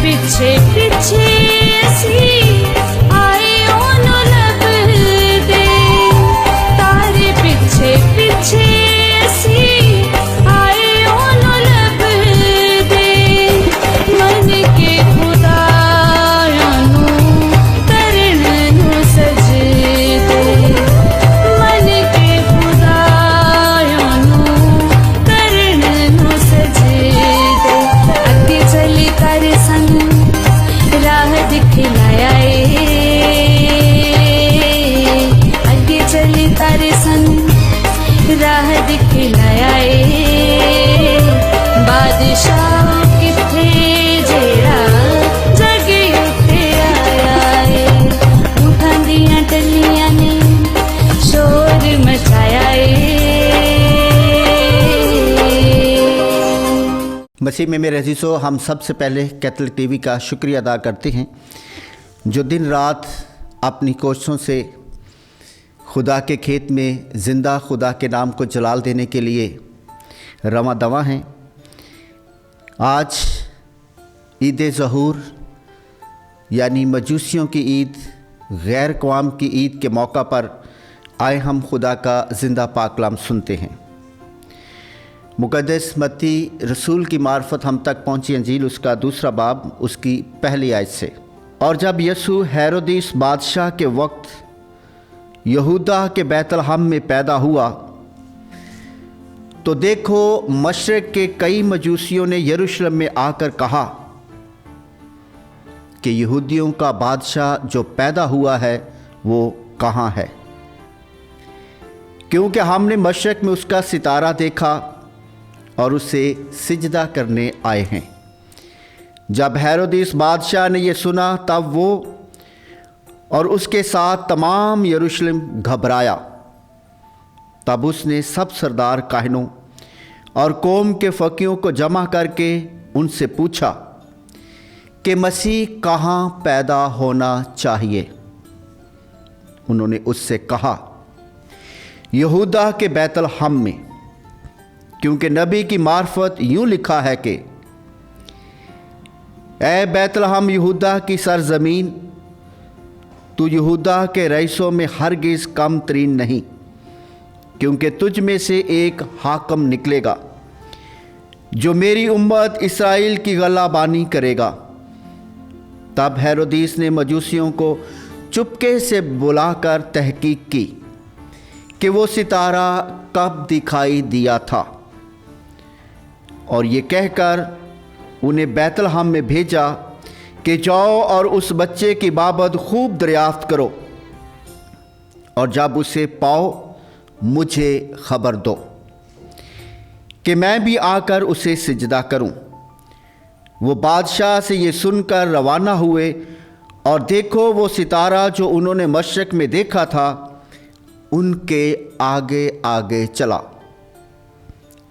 ਪਿੱਛੇ ਪਿੱਛੇ ਅਸੀਂ ਆਏ ਉਹਨੂੰ ਲੱਭਦੇ, ਤਾਰੇ ਪਿੱਛੇ ਪਿੱਛੇ ਅਸੀਂ ਆਏ ਉਹਨੂੰ ਲੱਭਦੇ, ਮਨ ਕੇ ਖੁਦਾਇਆ ਨੂੰ ਕਰਨ ਨੂੰ ਸਜਦੇ, ਮਨ ਕੇ ਖੁਦਾਇਆ ਨੂੰ ਕਰਨ ਨੂੰ ਸਜਦੇ। ਅੱਗੇ ਚਲੀ ਕਰ ਸਾਨੂੰ ਰਾਹ ਦਿਖਲਾਇਆ ਏ, ਅੱਗੇ ਚਲੀ ਕਰ ਸਾਨੂੰ ਰਾਹ ਦਿਖਲਾਇਆ ਏ, ਬਾਦਸ਼ਾਹ ਕਿੱਥੇ ਜਿਹੜਾ ਜਗ ਉੱਤੇ ਆਇਆ ਏ, ਊਠਾਂ ਦੀਆਂ ਟੱਲੀਆਂ ਨੇ ਸ਼ੋਰ ਮਚਾਇਆ ਏ। मसीह में मेरे अजीज़ों, हम सबसे पहले कैथलिक टीवी का शुक्रिया अदा करते हैं जो दिन रात अपनी कोशिशों से खुदा के खेत में ज़िंदा खुदा के नाम को जलाल देने के लिए रवां दवा हैं। आज ईद ज़हूर यानी मजूसियों की ईद, गैर कौम की ईद के मौका पर आए हम खुदा का ज़िंदा पाक कलाम सुनते हैं। मुक़द्दस मत्ती रसूल की मार्फत हम तक पहुँची अंजील उसका दूसरा बाब उसकी पहली आयत से। और जब यसू हेरोदिस बादशाह के वक्त यहूदा के बैतलहम में पैदा हुआ तो देखो मशरक़ के कई मजूसियों ने यरूशलेम में आकर कहा कि यहूदियों का बादशाह जो पैदा हुआ है वो कहाँ है, क्योंकि हमने मशरक़ में उसका सितारा देखा और उसे सिजदा करने आए हैं। जब हेरोदिस बादशाह ने ये सुना तब वो और उसके साथ तमाम यरूशलेम घबराया। तब उसने सब सरदार काहिनों और कौम के फ़कीहों को जमा करके उनसे पूछा कि मसीह कहाँ पैदा होना चाहिए। उन्होंने उससे कहा, यहूदा के बैतलहम में, क्योंकि नबी की मार्फत यूँ लिखा है कि ए बैतलहम यहूदा की सरजमीन, तू यहूदा के रईसों में हरगिज़ कम तरीन नहीं, क्योंकि तुझ में से एक हाकम निकलेगा जो मेरी उम्मत इस्राएल की गलाबानी करेगा। तब हेरोदिस ने मजूसियों को चुपके से बुलाकर तहकीक की कि वो सितारा कब दिखाई दिया था, और ये कहकर उन्हें बैतलहम में भेजा कि जाओ और उस बच्चे की बाबत खूब दरियाफ्त करो, और जब उसे पाओ मुझे खबर दो कि मैं भी आकर उसे सिजदा करूं। वो बादशाह से ये सुनकर रवाना हुए, और देखो वो सितारा जो उन्होंने मशरक़ में देखा था उनके आगे आगे चला,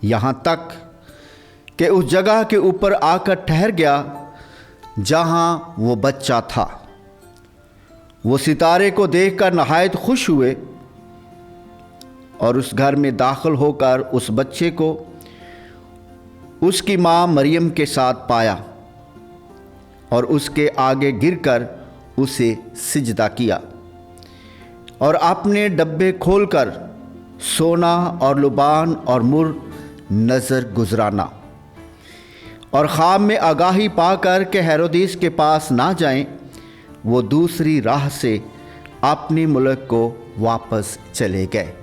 यहाँ तक कि उस जगह के ऊपर आकर ठहर गया जहाँ वो बच्चा था। वो सितारे को देखकर नहायत खुश हुए और उस घर में दाखिल होकर उस बच्चे को उसकी माँ मरियम के साथ पाया और उसके आगे गिरकर उसे सिजदा किया, और अपने डब्बे खोलकर सोना और लुबान और मुर नज़र गुजराना, और ख्वाब में आगाही पाकर के हेरोदिस के पास ना जाएं, वो दूसरी राह से अपने मुल्क को वापस चले गए।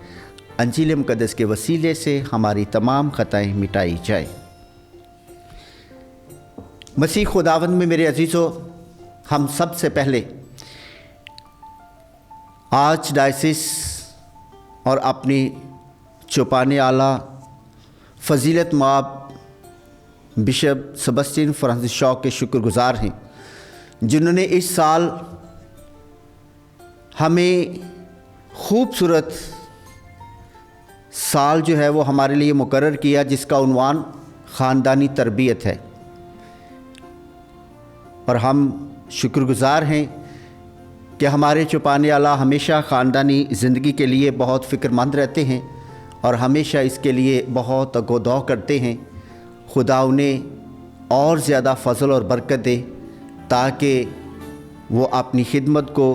अंजील मुक़द्दस के वसीले से हमारी तमाम ख़ताएँ मिटाई जाए। मसीह खुदावंद में मेरे अजीज़ों, हम सबसे पहले आज डायसिस और अपनी चौपाने आला फ़जीलत माब बिशप सेबेस्टियन फ्रांसिस शॉ के शुक्रगुजार हैं, जिन्होंने इस साल हमें खूबसूरत साल जो है वो हमारे लिए मुकर्रर किया, जिसका उन्वान ख़ानदानी तरबियत है। और हम शुक्रगुजार हैं कि हमारे चौपाने आला हमेशा ख़ानदानी ज़िंदगी के लिए बहुत फ़िक्रमंद रहते हैं और हमेशा इसके लिए बहुत अगोदौ करते हैं। खुदा उन्हें और ज़्यादा फ़ज़ल और बरकत दे تاکہ وہ اپنی خدمت کو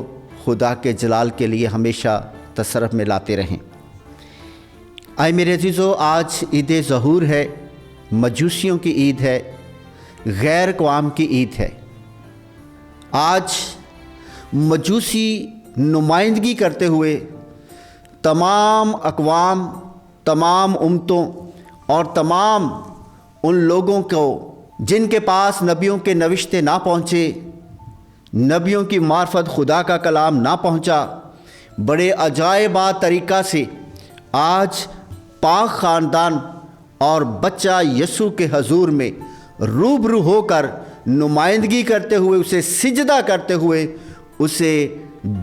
خدا کے جلال کے لیے ہمیشہ تصرف میں لاتے رہیں۔ آئے میرے عزیزو، آج عید ظہور ہے، مجوسیوں کی عید ہے، غیر اقوام کی عید ہے۔ آج مجوسی نمائندگی کرتے ہوئے تمام اقوام، تمام امتوں اور تمام ان لوگوں کو جن کے پاس نبیوں کے نوشتے نہ پہنچے، نبیوں کی معرفت خدا کا کلام نہ پہنچا، بڑے عجائبات طریقہ سے آج پاک خاندان اور بچہ یسوع کے حضور میں روبرو ہو کر نمائندگی کرتے ہوئے، اسے سجدہ کرتے ہوئے، اسے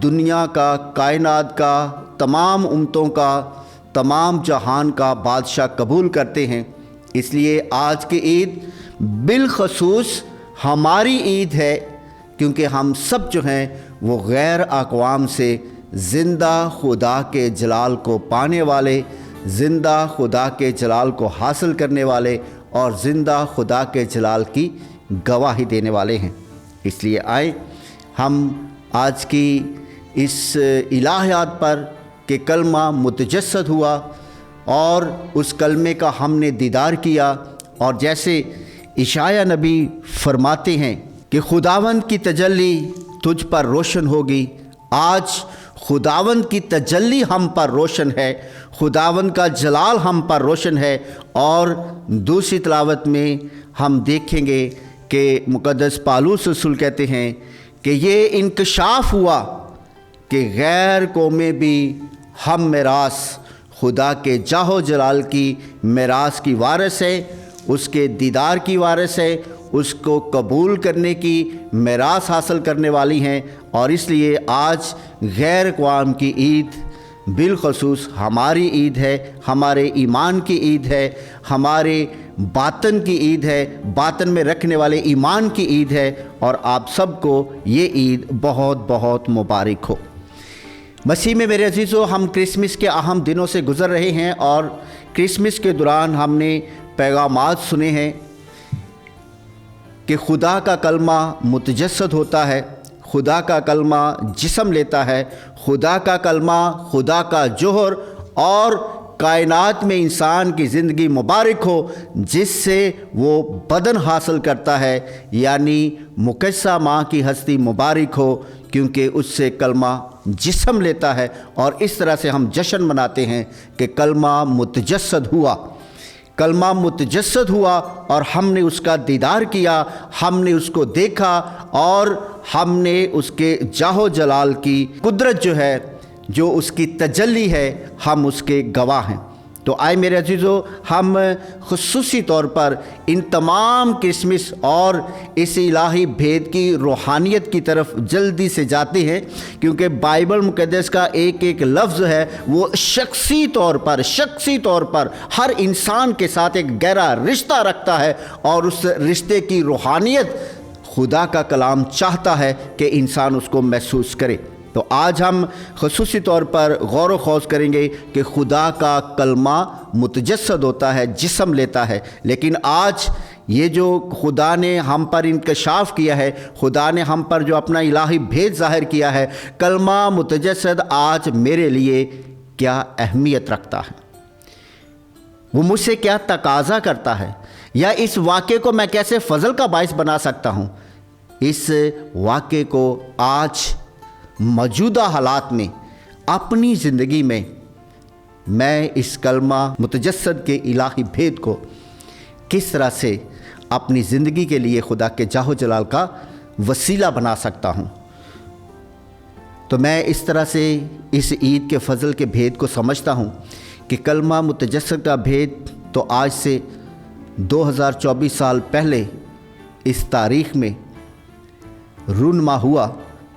دنیا کا، کائنات کا، تمام امتوں کا، تمام جہان کا بادشاہ قبول کرتے ہیں۔ اس لیے آج کی عید بالخصوص ہماری عید ہے، کیونکہ ہم سب جو ہیں وہ غیر اقوام سے زندہ خدا کے جلال کو پانے والے، زندہ خدا کے جلال کو حاصل کرنے والے اور زندہ خدا کے جلال کی گواہی دینے والے ہیں۔ اس لیے آئیں ہم آج کی اس الہیات پر کہ کلمہ متجسد ہوا اور اس کلمے کا ہم نے دیدار کیا، اور جیسے اشعیاء نبی فرماتے ہیں کہ خداوند کی تجلی تجھ پر روشن ہوگی، آج خداوند کی تجلی ہم پر روشن ہے، خداوند کا جلال ہم پر روشن ہے۔ اور دوسری تلاوت میں ہم دیکھیں گے کہ مقدس پالوس رسول کہتے ہیں کہ یہ انکشاف ہوا کہ غیر قومیں بھی ہم میراث خدا کے جاہ و جلال کی میراث کی وارث ہے، اس کے دیدار کی وارث ہے، اس کو قبول کرنے کی میراث حاصل کرنے والی ہیں۔ اور اس لیے آج غیر اقوام کی عید بالخصوص ہماری عید ہے، ہمارے ایمان کی عید ہے، ہمارے باطن کی عید ہے، باطن میں رکھنے والے ایمان کی عید ہے، اور آپ سب کو یہ عید بہت بہت مبارک ہو۔ مسیح میں میرے عزیزو، ہم کرسمس کے اہم دنوں سے گزر رہے ہیں، اور کرسمس کے دوران ہم نے پیغامات سنے ہیں کہ خدا کا کلمہ متجسد ہوتا ہے، خدا کا کلمہ جسم لیتا ہے، خدا کا کلمہ خدا کا جوہر اور کائنات میں انسان کی زندگی مبارک ہو، جس سے وہ بدن حاصل کرتا ہے، یعنی مقدسہ ماں کی ہستی مبارک ہو، کیونکہ اس سے کلمہ جسم لیتا ہے۔ اور اس طرح سے ہم جشن مناتے ہیں کہ کلمہ متجسد ہوا، کلمہ متجسد ہوا، اور ہم نے اس کا دیدار کیا، ہم نے اس کو دیکھا، اور ہم نے اس کے جاہ و جلال کی قدرت جو ہے، جو اس کی تجلی ہے، ہم اس کے گواہ ہیں۔ تو آئے میرے عزیزو، ہم خصوصی طور پر ان تمام کرسمس اور اس الہی بھید کی روحانیت کی طرف جلدی سے جاتے ہیں، کیونکہ بائبل مقدس کا ایک ایک لفظ ہے وہ شخصی طور پر ہر انسان کے ساتھ ایک گہرا رشتہ رکھتا ہے، اور اس رشتے کی روحانیت خدا کا کلام چاہتا ہے کہ انسان اس کو محسوس کرے۔ تو آج ہم خصوصی طور پر غور و خوض کریں گے کہ خدا کا کلمہ متجسد ہوتا ہے، جسم لیتا ہے، لیکن آج یہ جو خدا نے ہم پر انکشاف کیا ہے، خدا نے ہم پر جو اپنا الہی بھید ظاہر کیا ہے، کلمہ متجسد آج میرے لیے کیا اہمیت رکھتا ہے، وہ مجھ سے کیا تقاضا کرتا ہے، یا اس واقعے کو میں کیسے فضل کا باعث بنا سکتا ہوں۔ اس واقعے کو آج موجودہ حالات میں اپنی زندگی میں میں اس کلمہ متجسد کے الہی بھید کو کس طرح سے اپنی زندگی کے لیے خدا کے جاہ و جلال کا وسیلہ بنا سکتا ہوں۔ تو میں اس طرح سے اس عید کے فضل کے بھید کو سمجھتا ہوں کہ کلمہ متجسد کا بھید تو آج سے 2024 سال پہلے اس تاریخ میں رونما ہوا،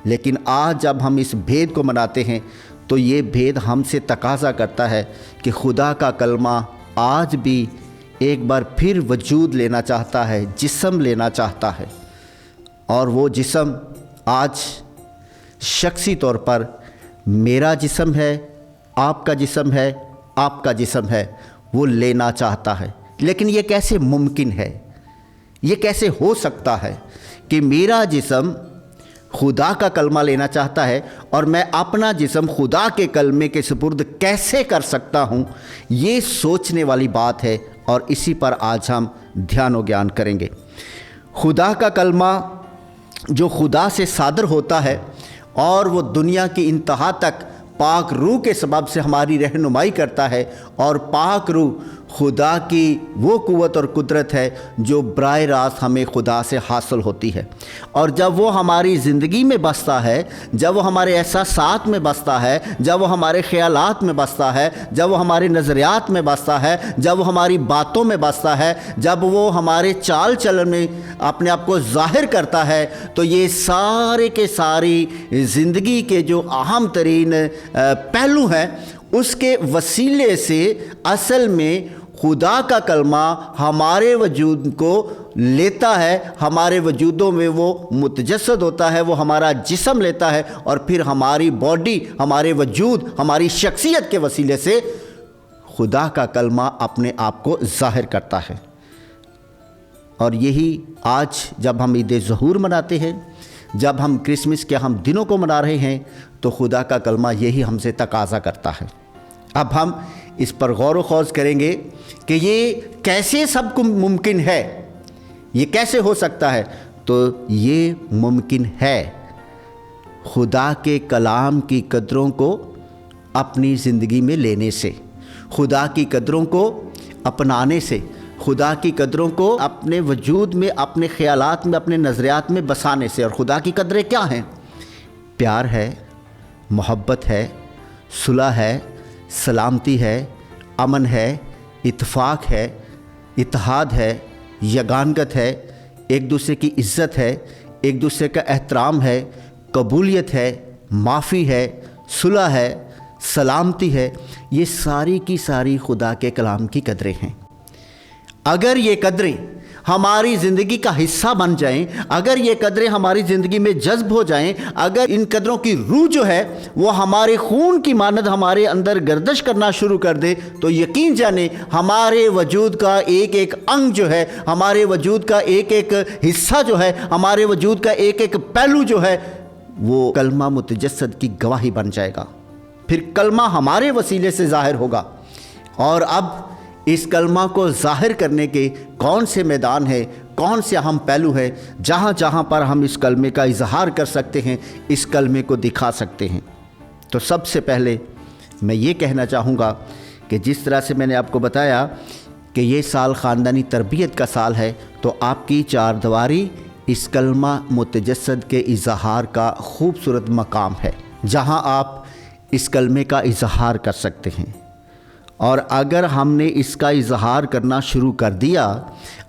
لیکن آج جب ہم اس بھید کو مناتے ہیں تو یہ بھید ہم سے تقاضا کرتا ہے کہ خدا کا کلمہ آج بھی ایک بار پھر وجود لینا چاہتا ہے، جسم لینا چاہتا ہے، اور وہ جسم آج شخصی طور پر میرا جسم ہے، آپ کا جسم ہے، آپ کا جسم ہے، وہ لینا چاہتا ہے۔ لیکن یہ کیسے ممکن ہے؟ یہ کیسے ہو سکتا ہے؟ کہ میرا جسم خدا کا کلمہ لینا چاہتا ہے اور میں اپنا جسم خدا کے کلمے کے سپرد کیسے کر سکتا ہوں، یہ سوچنے والی بات ہے، اور اسی پر آج ہم دھیان و گیان کریں گے۔ خدا کا کلمہ جو خدا سے صادر ہوتا ہے اور وہ دنیا کی انتہا تک پاک روح کے سبب سے ہماری رہنمائی کرتا ہے، اور پاک روح خدا کی وہ قوت اور قدرت ہے جو براہ راست ہمیں خدا سے حاصل ہوتی ہے، اور جب وہ ہماری زندگی میں بستا ہے، جب وہ ہمارے احساسات میں بستا ہے، جب وہ ہمارے خیالات میں بستا ہے، جب وہ ہمارے نظریات میں بستا ہے، جب وہ ہماری باتوں میں بستا ہے، جب وہ ہمارے چال چلن میں اپنے آپ کو ظاہر کرتا ہے، تو یہ سارے کے ساری زندگی کے جو اہم ترین پہلو ہیں اس کے وسیلے سے اصل میں خدا کا کلمہ ہمارے وجود کو لیتا ہے، ہمارے وجودوں میں وہ متجسد ہوتا ہے، وہ ہمارا جسم لیتا ہے، اور پھر ہماری باڈی، ہمارے وجود، ہماری شخصیت کے وسیلے سے خدا کا کلمہ اپنے آپ کو ظاہر کرتا ہے۔ اور یہی آج جب ہم عید ظہور مناتے ہیں، جب ہم کرسمس کے ہم دنوں کو منا رہے ہیں، تو خدا کا کلمہ یہی ہم سے تقاضا کرتا ہے۔ اب ہم اس پر غور و خوض کریں گے کہ یہ کیسے سب کو ممکن ہے، یہ کیسے ہو سکتا ہے۔ تو یہ ممکن ہے خدا کے کلام کی قدروں کو اپنی زندگی میں لینے سے، خدا کی قدروں کو اپنانے سے، خدا کی قدروں کو اپنے وجود میں، اپنے خیالات میں، اپنے نظریات میں بسانے سے۔ اور خدا کی قدریں کیا ہیں؟ پیار ہے، محبت ہے، صلح ہے، سلامتی ہے، امن ہے، اتفاق ہے، اتحاد ہے، یگانگت ہے، ایک دوسرے کی عزت ہے، ایک دوسرے کا احترام ہے، قبولیت ہے، معافی ہے، صلح ہے، سلامتی ہے۔ یہ ساری کی ساری خدا کے کلام کی قدریں ہیں۔ اگر یہ قدریں ہماری زندگی کا حصہ بن جائیں، اگر یہ قدریں ہماری زندگی میں جذب ہو جائیں، اگر ان قدروں کی روح جو ہے وہ ہمارے خون کی مانند ہمارے اندر گردش کرنا شروع کر دے، تو یقین جانیں ہمارے وجود کا ایک ایک انگ جو ہے، ہمارے وجود کا ایک ایک حصہ جو ہے، ہمارے وجود کا ایک ایک پہلو جو ہے، وہ کلمہ متجسد کی گواہی بن جائے گا۔ پھر کلمہ ہمارے وسیلے سے ظاہر ہوگا۔ اور اب اس کلمہ کو ظاہر کرنے کے کون سے میدان ہیں، کون سے اہم پہلو ہیں جہاں جہاں پر ہم اس کلمے کا اظہار کر سکتے ہیں، اس کلمے کو دکھا سکتے ہیں۔ تو سب سے پہلے میں یہ کہنا چاہوں گا کہ جس طرح سے میں نے آپ کو بتایا کہ یہ سال خاندانی تربیت کا سال ہے، تو آپ کی چار دیواری اس کلمہ متجسد کے اظہار کا خوبصورت مقام ہے، جہاں آپ اس کلمے کا اظہار کر سکتے ہیں۔ اور اگر ہم نے اس کا اظہار کرنا شروع کر دیا،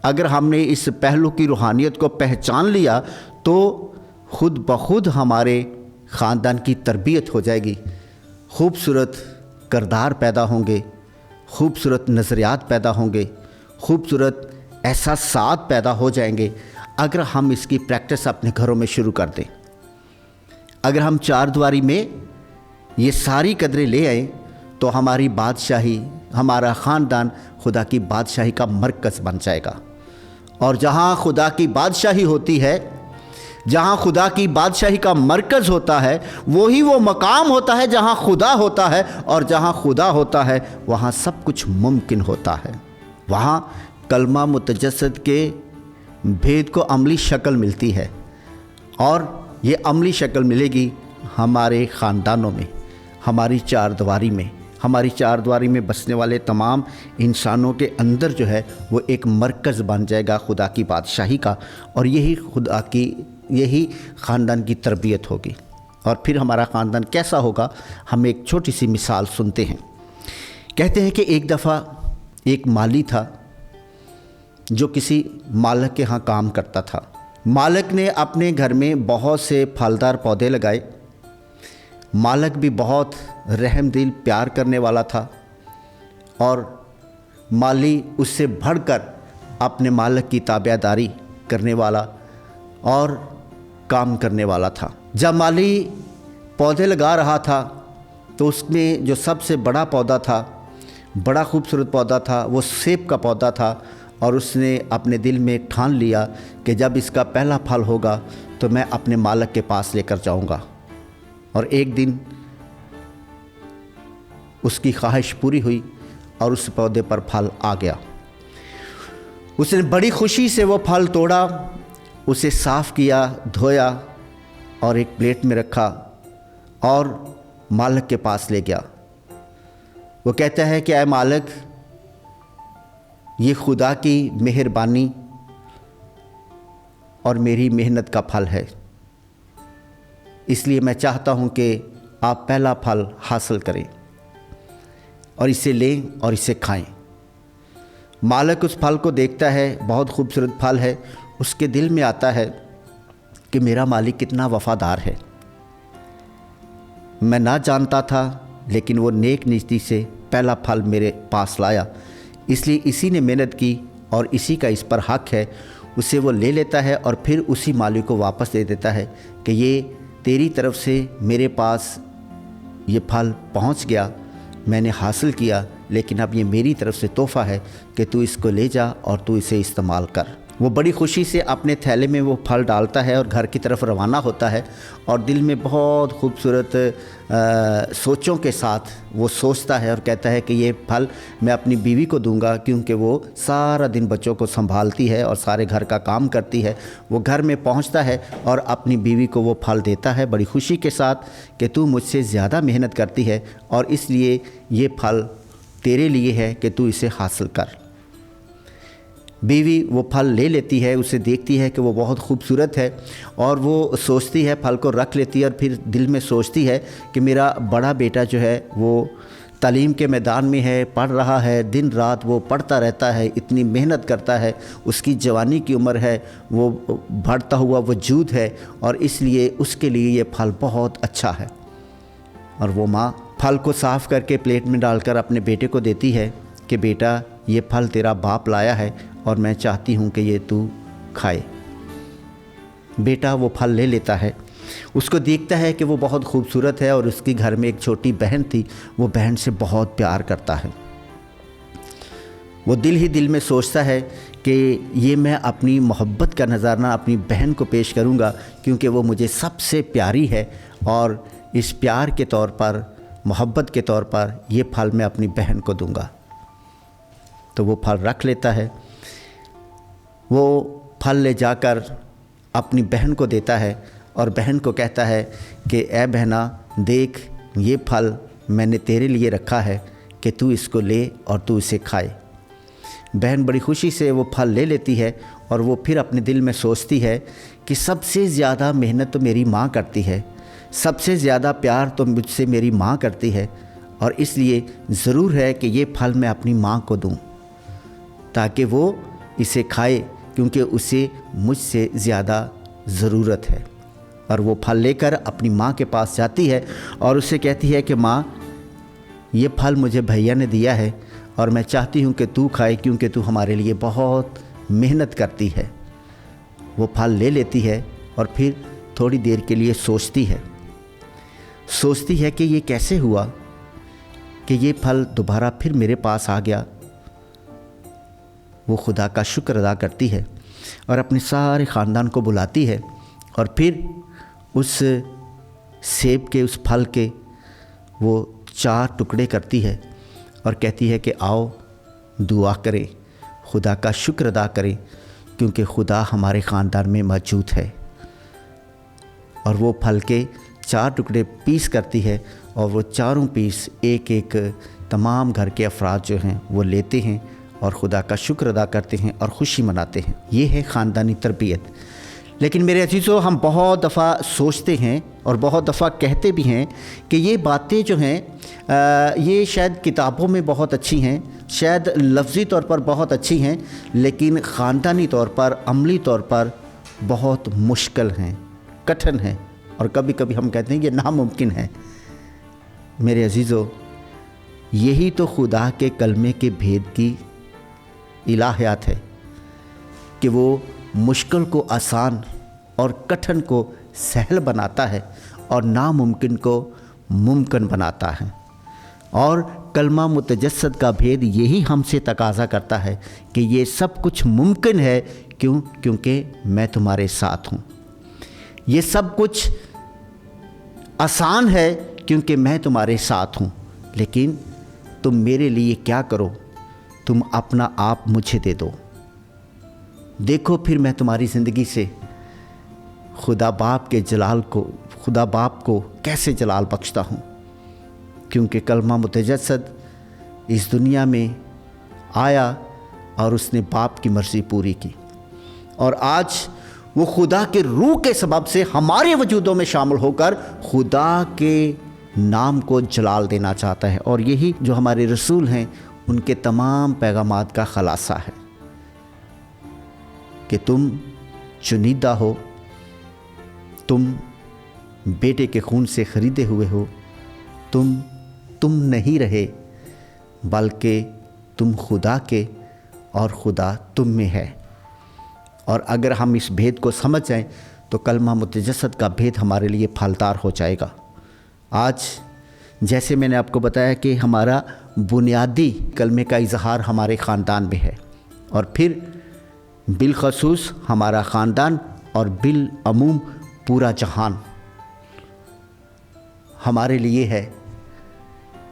اگر ہم نے اس پہلو کی روحانیت کو پہچان لیا، تو خود بخود ہمارے خاندان کی تربیت ہو جائے گی، خوبصورت کردار پیدا ہوں گے، خوبصورت نظریات پیدا ہوں گے، خوبصورت احساسات پیدا ہو جائیں گے، اگر ہم اس کی پریکٹس اپنے گھروں میں شروع کر دیں۔ اگر ہم چار دیواری میں یہ ساری قدریں لے آئیں، تو ہماری بادشاہی، ہمارا خاندان خدا کی بادشاہی کا مرکز بن جائے گا۔ اور جہاں خدا کی بادشاہی ہوتی ہے، جہاں خدا کی بادشاہی کا مرکز ہوتا ہے، وہی وہ مقام ہوتا ہے جہاں خدا ہوتا ہے، اور جہاں خدا ہوتا ہے وہاں سب کچھ ممکن ہوتا ہے۔ وہاں کلمہ متجسد کے بھید کو عملی شکل ملتی ہے، اور یہ عملی شکل ملے گی ہمارے خاندانوں میں، ہماری چار دیواری میں، ہماری چار دیواری میں بسنے والے تمام انسانوں کے اندر جو ہے وہ ایک مرکز بن جائے گا خدا کی بادشاہی کا، اور یہی خاندان کی تربیت ہوگی۔ اور پھر ہمارا خاندان کیسا ہوگا، ہم ایک چھوٹی سی مثال سنتے ہیں۔ کہتے ہیں کہ ایک دفعہ ایک مالی تھا جو کسی مالک کے ہاں کام کرتا تھا۔ مالک نے اپنے گھر میں بہت سے پھلدار پودے لگائے۔ مالک بھی بہت رحم دل، پیار کرنے والا تھا، اور مالی اس سے بڑھ کر اپنے مالک کی تابع داری کرنے والا اور کام کرنے والا تھا۔ جب مالی پودے لگا رہا تھا تو اس میں جو سب سے بڑا پودا تھا، بڑا خوبصورت پودا تھا، وہ سیب کا پودا تھا، और उसने अपने दिल में ठान लिया कि जब इसका पहला फल होगा तो मैं अपने मालिक के पास लेकर जाऊंगा। और एक दिन उसकी ख्वाहिश पूरी हुई और उस पौधे पर फल आ गया। उसने बड़ी खुशी से वो फल तोड़ा, उसे साफ़ किया, धोया और एक प्लेट में रखा और मालिक के पास ले गया। वो कहता है कि ऐ मालिक, ये खुदा की मेहरबानी और मेरी मेहनत का फल है, इसलिए मैं चाहता हूँ कि आप पहला फल हासिल करें और इसे लें और इसे खाएं। मालिक उस फल को देखता है, बहुत खूबसूरत फल है। उसके दिल में आता है कि मेरा मालिक कितना वफ़ादार है। मैं ना जानता था, लेकिन वो नेक नियति से पहला फल मेरे पास लाया, इसलिए इसी ने मेहनत की और इसी का इस पर हक़ है। उसे वो ले लेता है और फिर उसी मालिक को वापस दे देता है कि ये तेरी तरफ से मेरे पास ये फल पहुंच गया, मैंने हासिल किया, लेकिन अब ये मेरी तरफ से तोहफ़ा है कि तू इसको ले जा और तू इसे इस्तेमाल कर। वो बड़ी खुशी से अपने थैले में वो फल डालता है और घर की तरफ रवाना होता है और दिल में बहुत खूबसूरत सोचों के साथ वो सोचता है और कहता है कि ये फल मैं अपनी बीवी को दूंगा, क्योंकि वो सारा दिन बच्चों को संभालती है और सारे घर का काम करती है। वो घर में पहुंचता है और अपनी बीवी को वो फल देता है बड़ी खुशी के साथ कि तू मुझसे ज़्यादा मेहनत करती है और इसलिए ये फल तेरे लिए है कि तू इसे हासिल कर। बीवी वो फल ले लेती है, उसे देखती है कि वो बहुत खूबसूरत है और वो सोचती है, फल को रख लेती है और फिर दिल में सोचती है कि मेरा बड़ा बेटा जो है वो तालीम के मैदान में है, पढ़ रहा है, दिन रात वो पढ़ता रहता है, इतनी मेहनत करता है, उसकी जवानी की उम्र है, वो बढ़ता हुआ वजूद है और इसलिए उसके लिए ये फल बहुत अच्छा है। और वो माँ फल को साफ़ करके प्लेट में डालकर अपने बेटे को देती है कि बेटा, ये फल तेरा बाप लाया है और मैं चाहती हूँ कि ये तू खाए। बेटा वो फल ले लेता है, उसको देखता है कि वो बहुत खूबसूरत है और उसके घर में एक छोटी बहन थी, वो बहन से बहुत प्यार करता है। वो दिल ही दिल में सोचता है कि ये मैं अपनी मोहब्बत का नज़राना अपनी बहन को पेश करूँगा, क्योंकि वो मुझे सबसे प्यारी है और इस प्यार के तौर पर, मोहब्बत के तौर पर ये फल मैं अपनी बहन को दूँगा। तो वो फल रख लेता है। वो फल ले जाकर अपनी बहन को देता है और बहन को कहता है कि ऐ बहना, देख ये फल मैंने तेरे लिए रखा है कि तू इसको ले और तू इसे खाए। बहन बड़ी खुशी से वो फल ले लेती है और वो फिर अपने दिल में सोचती है कि सबसे ज़्यादा मेहनत तो मेरी माँ करती है, सबसे ज़्यादा प्यार तो मुझसे मेरी माँ करती है और इसलिए ज़रूर है कि ये फल मैं अपनी माँ को दूँ ताकि वो इसे खाए, क्योंकि उसे मुझसे ज़्यादा ज़रूरत है। और वो फल लेकर अपनी माँ के पास जाती है और उससे कहती है कि माँ, ये फल मुझे भैया ने दिया है और मैं चाहती हूँ कि तू खाए, क्योंकि तू हमारे लिए बहुत मेहनत करती है। वो फल ले लेती है और फिर थोड़ी देर के लिए सोचती है कि ये कैसे हुआ कि ये फल दोबारा फिर मेरे पास आ गया। वो खुदा का शुक्र अदा करती है और अपने सारे ख़ानदान को बुलाती है और फिर उस सेब के, उस फल के वो 4 टुकड़े करती है और कहती है कि आओ दुआ करें, खुदा का शुक्र अदा करें, क्योंकि खुदा हमारे ख़ानदान में मौजूद है। और वो फल के 4 टुकड़े पीस करती है और वो चारों पीस एक एक तमाम घर के अफराद जो हैं वो लेते हैं और खुदा का शुक्र अदा करते हैं और ख़ुशी मनाते हैं। ये है ख़ानदानी तरबियत। लेकिन मेरे अजीज़ों, हम बहुत दफ़ा सोचते हैं और बहुत दफ़ा कहते भी हैं कि ये बातें जो हैं ये शायद किताबों में बहुत अच्छी हैं, शायद लफ्ज़ी तौर पर बहुत अच्छी हैं, लेकिन ख़ानदानी तौर पर, अमली तौर पर बहुत मुश्किल हैं, कठिन हैं और कभी कभी हम कहते हैं ये नामुमकिन है। मेरे अजीज़ों, यही तो खुदा के कलमे के भेद की इलाहियात है कि वो मुश्किल को आसान और कठिन को सहल बनाता है और नामुमकिन को मुमकिन बनाता है। और कलमा मुतजस्सद का भेद यही हमसे तकाज़ा करता है कि ये सब कुछ मुमकिन है। क्यों? क्योंकि मैं तुम्हारे साथ हूँ। ये सब कुछ आसान है क्योंकि मैं तुम्हारे साथ हूँ। लेकिन तुम मेरे लिए क्या करो, तुम अपना आप मुझे दे दो। देखो फिर मैं तुम्हारी ज़िंदगी से खुदा बाप के जलाल को, खुदा बाप को कैसे जलाल बख्शता हूँ। क्योंकि कलमा मुतजस्सद इस दुनिया में आया और उसने बाप की मर्ज़ी पूरी की, और आज वो खुदा के रूह के सबब से हमारे वजूदों में शामिल होकर खुदा के नाम को जलाल देना चाहता है। और यही जो हमारे रसूल हैं उनके तमाम पैगामात का खलासा है कि तुम चुनीदा हो, तुम बेटे के खून से ख़रीदे हुए हो, तुम नहीं रहे बल्कि तुम खुदा के और खुदा तुम में है। और अगर हम इस भेद को समझ जाएं तो कलमा मुतजस्सद का भेद हमारे लिए फलदार हो जाएगा। आज जैसे मैंने आपको बताया कि हमारा बुनियादी कलमे का इजहार हमारे ख़ानदान में है, और फिर बिलखसूस हमारा ख़ानदान और बिलअमूम पूरा जहान हमारे लिए है,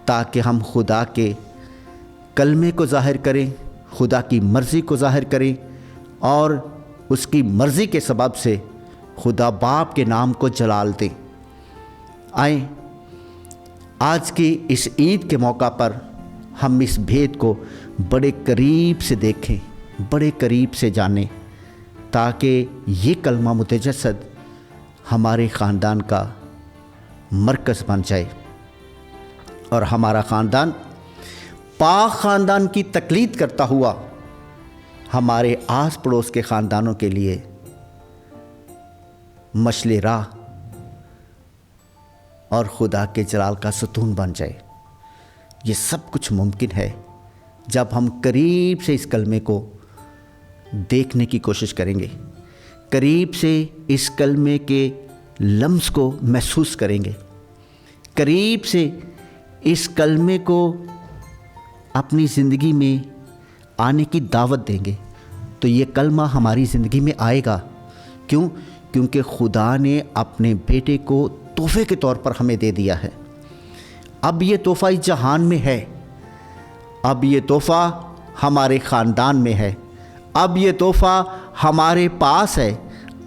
ताकि हम खुदा के कलमे को ज़ाहिर करें, खुदा की मर्ज़ी को ज़ाहिर करें, और उसकी मर्ज़ी के सबब से खुदा बाप के नाम को जलाल दें। आए आज की इस ईद के मौका पर हम इस भेद को बड़े करीब से देखें, बड़े करीब से जानें, ताकि ये कलमा मुतजस्सद हमारे ख़ानदान का मरकज़ बन जाए और हमारा ख़ानदान पाक ख़ानदान की तकलीद करता हुआ हमारे आस पड़ोस के ख़ानदानों के लिए मशले राह और खुदा के जलाल का सतून बन जाए। ये सब कुछ मुमकिन है जब हम करीब से इस कलमे को देखने की कोशिश करेंगे, करीब से इस कलमे के लम्स को महसूस करेंगे, करीब से इस कलमे को अपनी ज़िंदगी में आने की दावत देंगे, तो ये कलमा हमारी ज़िंदगी में आएगा। क्यों? क्योंकि खुदा ने अपने बेटे को तोहफ़े के तौर पर हमें दे दिया है। अब ये तोहफ़ा इस जहान में है, अब ये तोहफ़ा हमारे ख़ानदान में है, अब ये तोहफ़ा हमारे पास है,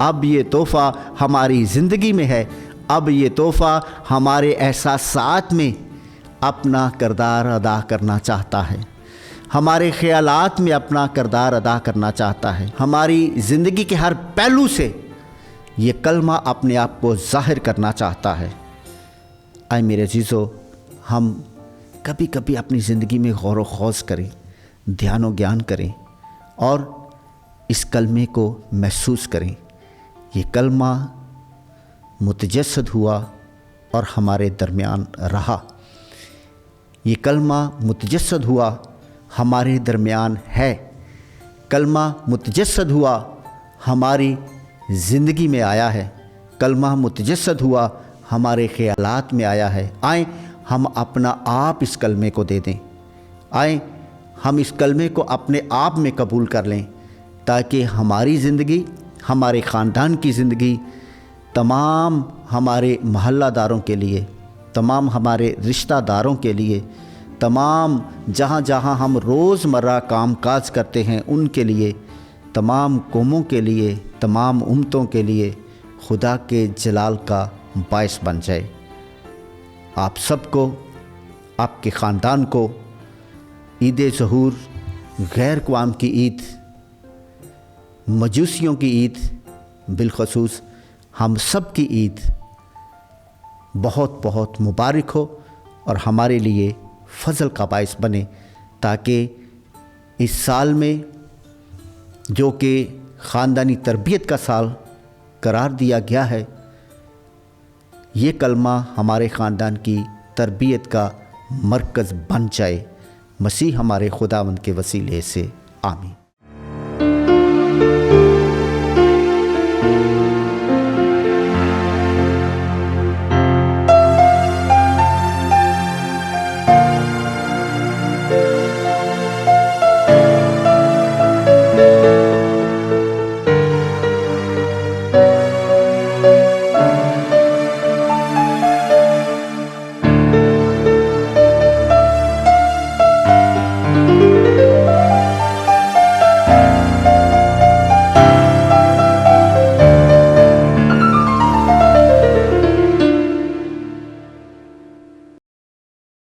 अब ये तोहफ़ा हमारी ज़िंदगी में है, अब ये तोहफ़ा हमारे एहसासात में अपना किरदार अदा करना चाहता है, हमारे ख़यालात में अपना किरदार अदा करना चाहता है। हमारी ज़िंदगी के हर पहलू से ये कलमा अपने आप को ज़ाहिर करना चाहता है। आए मेरे अज़ीज़ों, हम कभी कभी अपनी ज़िंदगी में गौर व खौज़ करें, ध्यान व ज्ञान करें और इस कलमे को महसूस करें। ये कलमा मुतजस्सद हुआ और हमारे दरमियान रहा, ये कलमा मुतजस्सद हुआ हमारे दरमियान है, कलमा मुतजस्सद हुआ हमारी ज़िंदगी में आया है, कलमा मुतजस्सद हुआ हमारे ख़यालात में आया है। आए हम अपना आप इस कलमे को दे दें, आए हम इस कलमे को अपने आप में कबूल कर लें, ताकि हमारी ज़िंदगी, हमारे ख़ानदान की ज़िंदगी, तमाम हमारे महल्लादारों के लिए, तमाम हमारे रिश्तेदारों के लिए, तमाम जहाँ जहाँ हम रोज़मर्रा काम काज करते हैं उनके लिए, तमाम कौमों के लिए, तमाम उम्मतों के लिए खुदा के जलाल का बायस बन जाए। आप सबको, आपके ख़ानदान को ईद ज़हूर, गैर क़वाम की ईद, मजूसियों की ईद, बिलखसूस हम सब की ईद बहुत बहुत मुबारक हो और हमारे लिए फ़ज़ल का बायस बने, ताकि इस साल में जो कि ख़ानदानी तरबियत का साल करार दिया गया है, ये कलमा हमारे ख़ानदान की तरबियत का मरकज़ बन जाए। मसीह हमारे खुदावंद के वसीले से आमीन।